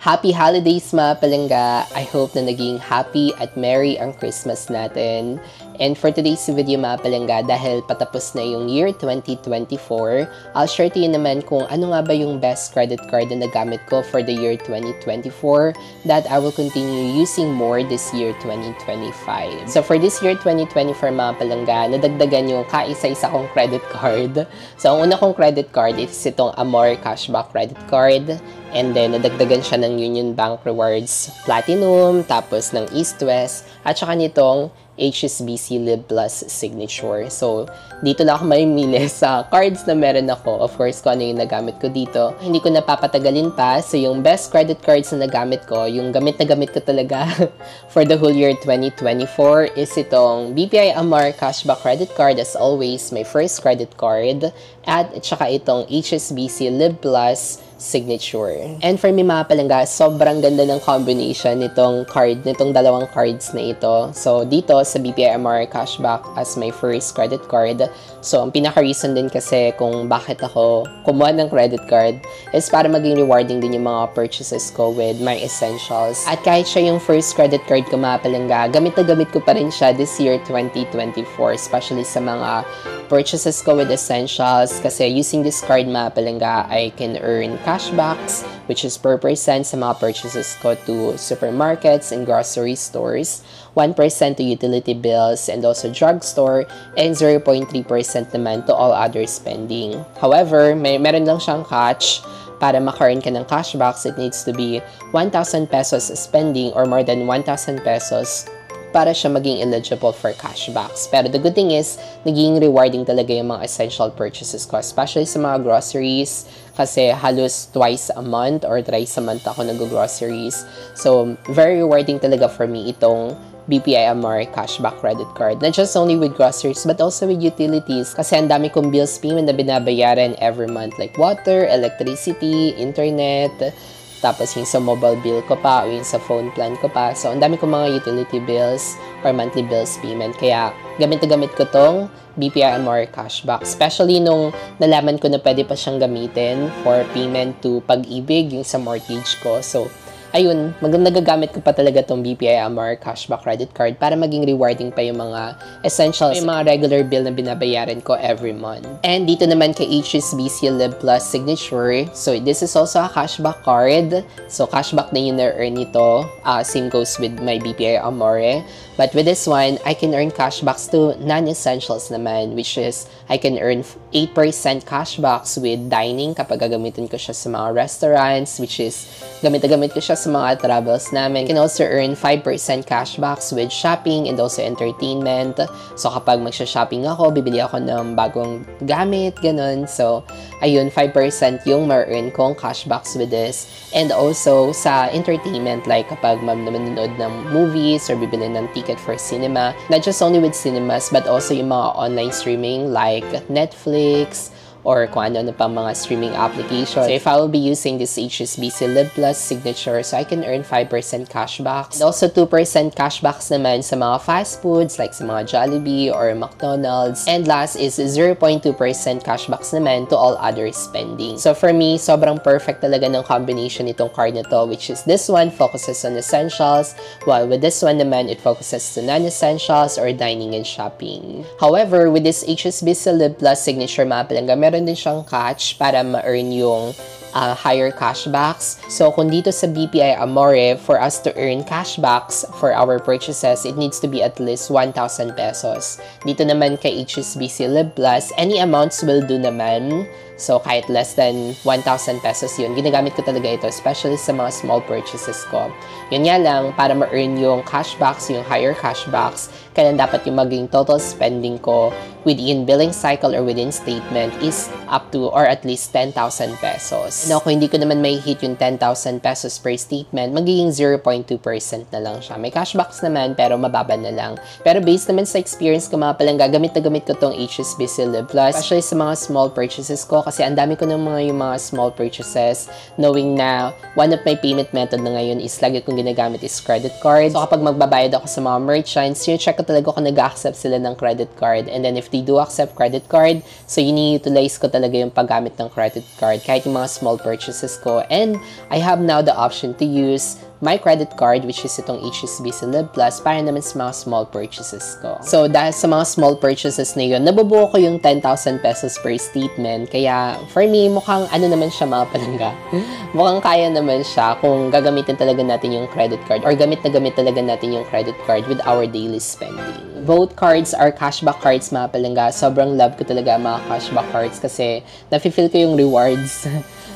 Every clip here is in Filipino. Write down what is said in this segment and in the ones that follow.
Happy holidays mga palangga! I hope na naging happy at merry ang Christmas natin. And for today's video mga palangga, dahil patapos na yung year 2024, I'll share to you naman kung ano nga ba yung best credit card na nagamit ko for the year 2024 that I will continue using more this year 2025. So for this year 2024 mga palangga, nadagdagan yung kaisa-isa kong credit card. So ang una kong credit card is itong Amore Cashback Credit Card. And then, nadagdagan siya ng Union Bank Rewards Platinum, tapos ng East West, at saka nitong HSBC Live Plus Signature. So, dito lang ako mamimili sa cards na meron ako. Of course, kung ano yung nagamit ko dito. Hindi ko napapatagalin pa. So, yung best credit cards na nagamit ko, yung gamit na gamit ko talaga for the whole year 2024 is itong BPI Amore Cashback Credit Card. As always, my first credit card. At saka itong HSBC Live Plus Signature. And for me mga palangga, sobrang ganda ng combination nitong card, nitong dalawang cards na ito. So, dito sa BPI Amore Cashback as my first credit card. So, ang pinaka-reason din kasi kung bakit ako kumuha ng credit card is para maging rewarding din yung mga purchases ko with my essentials. At kahit siya yung first credit card ko mga palangga, gamit na gamit ko pa rin siya this year 2024, especially sa mga purchases ko with essentials. Kasi using this card mga palangga, I can earn cashbacks, which is per percent sa mga purchases ko to supermarkets and grocery stores, 1% to utility bills and also drugstore, and 0.3% naman to all other spending. However, meron lang siyang catch. Para maka-earn ka ng cashbacks, it needs to be 1,000 pesos spending or more than 1,000 pesos para siya maging eligible for cashbacks. Pero the good thing is, naging rewarding talaga yung mga essential purchases ko, especially sa mga groceries, kasi halos twice a month or thrice a month ako nag-groceries. So, very rewarding talaga for me itong BPI Amore Cashback Credit Card. Not just only with groceries, but also with utilities. Kasi ang dami kong bills payment na binabayaran every month, like water, electricity, internet, tapos yung sa mobile bill ko pa, o yung sa phone plan ko pa. So, ang dami kong mga utility bills or monthly bills payment. Kaya, gamit na gamit ko tong BPI Amore Cashback. Especially nung nalaman ko na pwede pa siyang gamitin for payment to Pag-ibig, yung sa mortgage ko. So, ayun, nagagamit ko pa talaga tong BPI Amore Cashback Credit Card para maging rewarding pa yung mga essentials, yung mga regular bill na binabayaran ko every month. And dito naman kay HSBC Live Plus Signature, so this is also a cashback card. So cashback na yun na-earn nito. Same goes with my BPI Amore. But with this one, I can earn cashbacks to non-essentials naman, which is I can earn 8% cashbacks with dining kapag gagamitin ko siya sa mga restaurants, which is gamit na gamit ko siya sa mga travels namin. I can also earn 5% cashbacks with shopping and also entertainment. So kapag magsha-shopping ako, bibili ako ng bagong gamit, ganun. So ayun, 5% yung ma-earn kong cashbacks with this. And also sa entertainment, like kapag manonood ng movies or bibili ng ticket for cinema, not just only with cinemas, but also yung mga online streaming like Netflix, or kung ano pa mga streaming applications. So if I will be using this HSBC Live Plus Signature, so I can earn 5% cashbacks. And also 2% cashbacks naman sa mga fast foods like sa mga Jollibee or McDonald's. And last is 0.2% cashbacks naman to all other spending. So for me, sobrang perfect talaga ng combination nitong card na to, which is this one focuses on essentials, while with this one naman, it focuses to non-essentials or dining and shopping. However, with this HSBC Live Plus Signature mga palangga, meron din siyang catch para ma-earn yung higher cashbacks. So, kung dito sa BPI Amore, for us to earn cashbacks for our purchases, it needs to be at least 1,000 pesos. Dito naman kay HSBC Live Plus, any amounts will do naman. So, kahit less than 1,000 pesos yun, ginagamit ko talaga ito, especially sa mga small purchases ko. Yun nga lang, para ma-earn yung cashbacks, yung higher cashbacks, kailan dapat yung maging total spending ko within billing cycle or within statement is up to or at least 10,000 pesos. Now, kung hindi ko naman may hit yung 10,000 pesos per statement, magiging 0.2% na lang siya. May cashbacks naman, pero mababa na lang. Pero based naman sa experience ko mga palangga, gamit na gamit ko tong HSBC Live Plus, especially sa mga small purchases ko, kasi ang dami ko ng yung mga small purchases, knowing na one of my payment method na ngayon is lagi kong ginagamit is credit card. So kapag magbabayad ako sa mga merchants, check ko talaga kung nag-accept sila ng credit card. And then if they do accept credit card, so ini-utilize ko talaga yung paggamit ng credit card kahit yung mga small purchases ko. And I have now the option to use my credit card, which is itong HSBC Live Plus, para naman sa mga small purchases ko. So, dahil sa mga small purchases na yun, nabubuo ko yung 10,000 pesos per statement. Kaya, for me, mukhang ano naman siya, mga palangga. Mukhang kaya naman siya kung gagamitin talaga natin yung credit card or gamit na gamit talaga natin yung credit card with our daily spending. Both cards are cashback cards, mga palangga. Sobrang love ko talaga mga cashback cards kasi nafe-feel ko yung rewards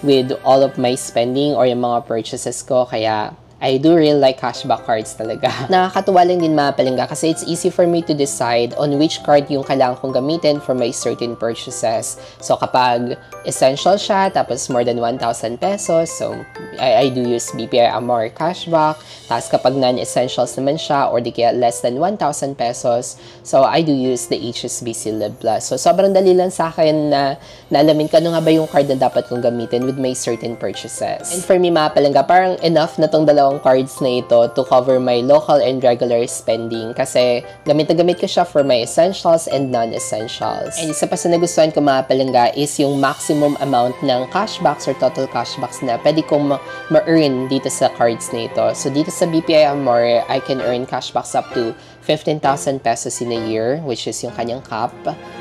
with all of my spending or yung mga purchases ko. Kaya, I do really like cashback cards talaga. Nakakatuwa lang din mga palangga kasi it's easy for me to decide on which card yung kailangan kong gamitin for my certain purchases. So kapag essential siya, tapos more than 1,000 pesos, so I do use BPI Amore cashback. Tapos kapag non-essentials naman siya or di kaya less than 1,000 pesos, so I do use the HSBC Live Plus. So sobrang dali lang sa akin na naalamin ko ano nga ba yung card na dapat kong gamitin with my certain purchases. And for me mga palangga, parang enough na tong dalawang cards na ito to cover my local and regular spending kasi gamit na gamit ko siya for my essentials and non-essentials. And isa pa sa nagustuhan ko mga palangga is yung maximum amount ng cashbacks or total cashbacks na pwede kong ma-earn dito sa cards na ito. So dito sa BPI Amore, I can earn cashbacks up to 15,000 pesos in a year, which is yung kanyang cap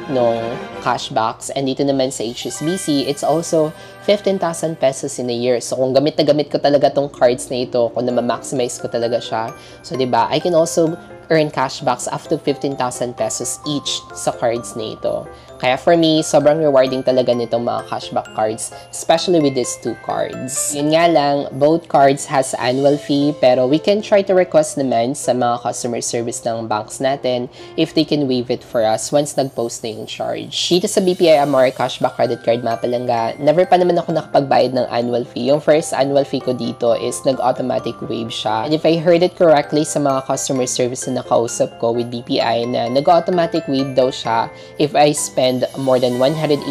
ng cashbacks. And dito naman sa HSBC, it's also 15,000 pesos in a year. So, kung gamit na gamit ko talaga tong cards na ito, kung na-maximize ko talaga siya, so, diba, I can also earn cashbacks up to 15,000 pesos each sa cards na ito. Kaya for me, sobrang rewarding talaga nitong mga cashback cards, especially with these two cards. Yun nga lang, both cards has annual fee, pero we can try to request naman sa mga customer service ng banks natin if they can waive it for us once nag-post na yung charge. Dito sa BPI Amore cashback credit card mga palangga, never pa naman ako nakapagbayad ng annual fee. Yung first annual fee ko dito is nag-automatic waive siya. And if I heard it correctly sa mga customer service na nakausap ko with BPI na nag-automatic waive daw siya if I spend more than 180,000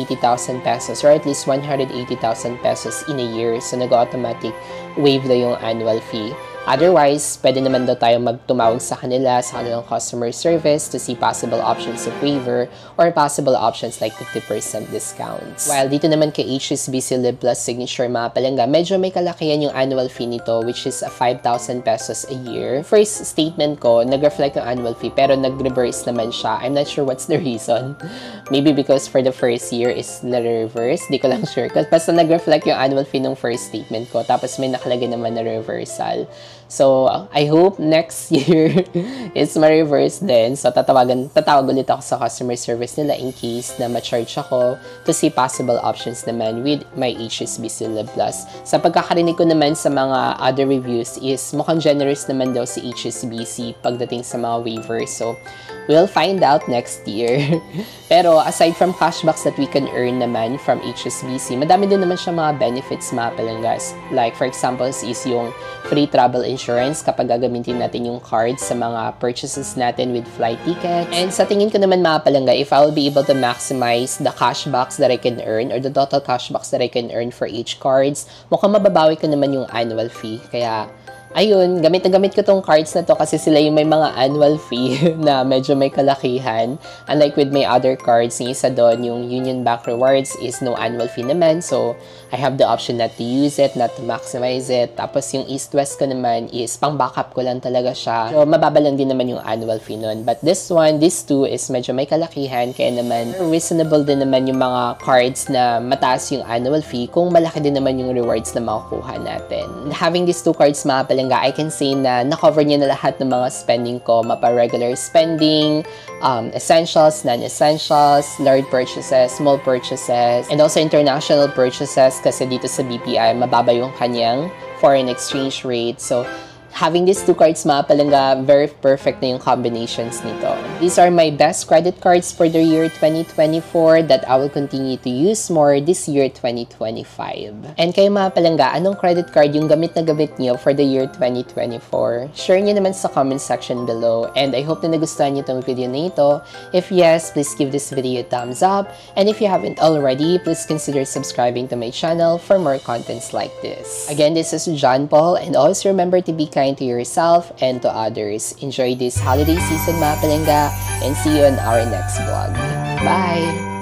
pesos or at least 180,000 pesos in a year. So, nag-automatic waive na yung annual fee. Otherwise, pwede naman daw tayo magtumawag sa kanila, sa kanilang customer service to see possible options of waiver or possible options like 50% discounts. While dito naman kay HSBC Live Plus Signature mga palangga, medyo may kalakihan yung annual fee nito which is 5,000 pesos a year. First statement ko, nag-reflect yung annual fee pero nag-reverse naman siya. I'm not sure what's the reason. Maybe because for the first year is na-reverse. Di ko lang sure. Kasi basta nag-reflect yung annual fee ng first statement ko tapos may nakalagay naman na reversal. So, I hope next year is ma-reverse din. So, tatawag ulit ako sa customer service nila in case na ma-charge ako to see possible options naman with my HSBC Live Plus. Sa pagkakarinig ko naman sa mga other reviews is mukhang generous naman daw si HSBC pagdating sa mga waivers. So, we'll find out next year. Pero aside from cashbacks that we can earn naman from HSBC, madami din naman siya mga benefits mga palanggas. Like for example is yung free travel insurance kapag gagamitin natin yung cards sa mga purchases natin with flight tickets. And sa tingin ko naman mga palangga, if I will be able to maximize the cashbacks that I can earn or the total cashbacks that I can earn for each cards, mukhang mababawi ko naman yung annual fee. Kaya ayun, gamit na gamit ko tong cards na to kasi sila yung may mga annual fee na medyo may kalakihan. Unlike with my other cards, yung isa doon, yung Union Bank Rewards is no annual fee naman. So, I have the option not to use it, not to maximize it. Tapos yung East-West ko naman is pang backup ko lang talaga siya. So, mababa lang din naman yung annual fee nun. But this one, this two is medyo may kalakihan. Kaya naman, reasonable din naman yung mga cards na mataas yung annual fee kung malaki din naman yung rewards na makukuha natin. Having these two cards mga palangga, I can say na na-cover niya na lahat ng mga spending ko, mapa-regular spending, essentials, non-essentials, large purchases, small purchases, and also international purchases kasi dito sa BPI, mababa yung kanyang foreign exchange rate. So, Having these two cards mga palangga, very perfect na yung combinations nito. These are my best credit cards for the year 2024 that I will continue to use more this year 2025. And kayo mga palangga, anong credit card yung gamit na gamit nyo for the year 2024? Share nyo naman sa comment section below. And I hope na nagustuhan nyo itong video na ito. If yes, please give this video a thumbs up. And if you haven't already, please consider subscribing to my channel for more contents like this. Again, this is John Paul, and always remember to be kind to yourself and to others. Enjoy this holiday season mga palangga, and see you in our next vlog. Bye!